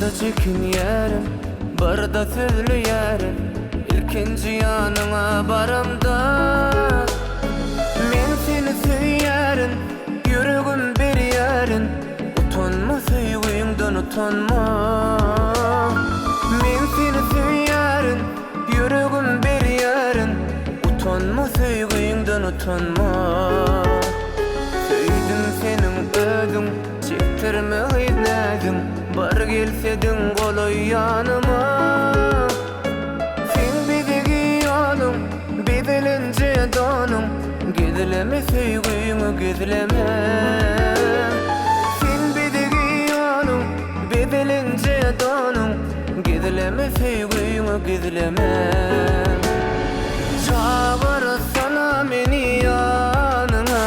Barda çekin yerim, barda sözlü yerim. İlkinci yanına baramda men seni söylerim, yüreğim bir yerin. Utanma sevgiğimden utanma. Men seni söylerim, yüreğim bir yerin. Utanma sevgiğimden utanma. Söyledim senin özün, çektirme gizledin. Bar gelsedin kolay yanıma. Sen bizdeki yolun, bedelince donun. Gizleme sevgiğimi gizleme. Sen bizdeki yolun, bedelince donun. Gizleme sevgiğimi gizleme. Çağırsana meni yanına,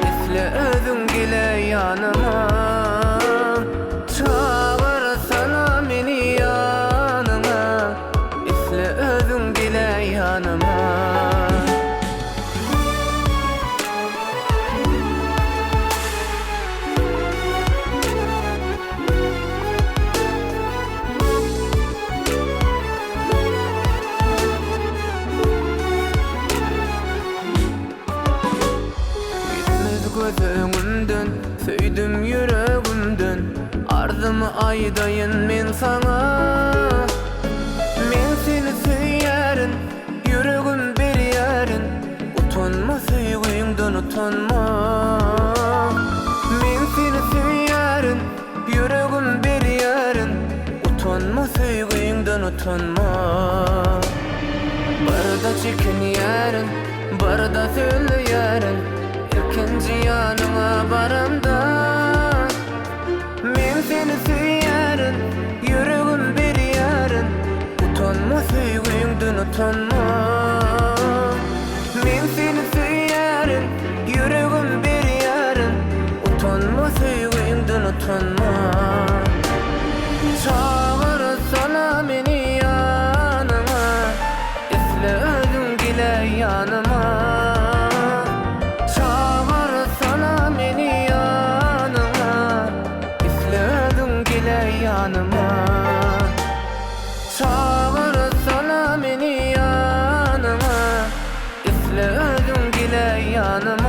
esle özün gele yanıma. Çağırsana meni yanına, esle özün gele yanıma. Gözümden, söyledim yüreğimden. Arzımı aydayın men sana. Men seni söylerim, yüreğim bir yerin. Utanma sevgiğimden utanma. Men seni söylerim, yüreğim bir yerin. Utanma sevgiğimden utanma. Barda çekin yerin, barda söylü yerin. İlkinci yanına baramda men seni söylerim, yüreğim bir yerin. Utanma sevgiğimden utanma. Men seni söylerim, yüreğim bir yerin. Utanma sevgiğimden utanma. Çağırsana meni yanına, esle özün gele yanıma. Yanıma çağırsana meni yanıma, esle özün gele yanıma.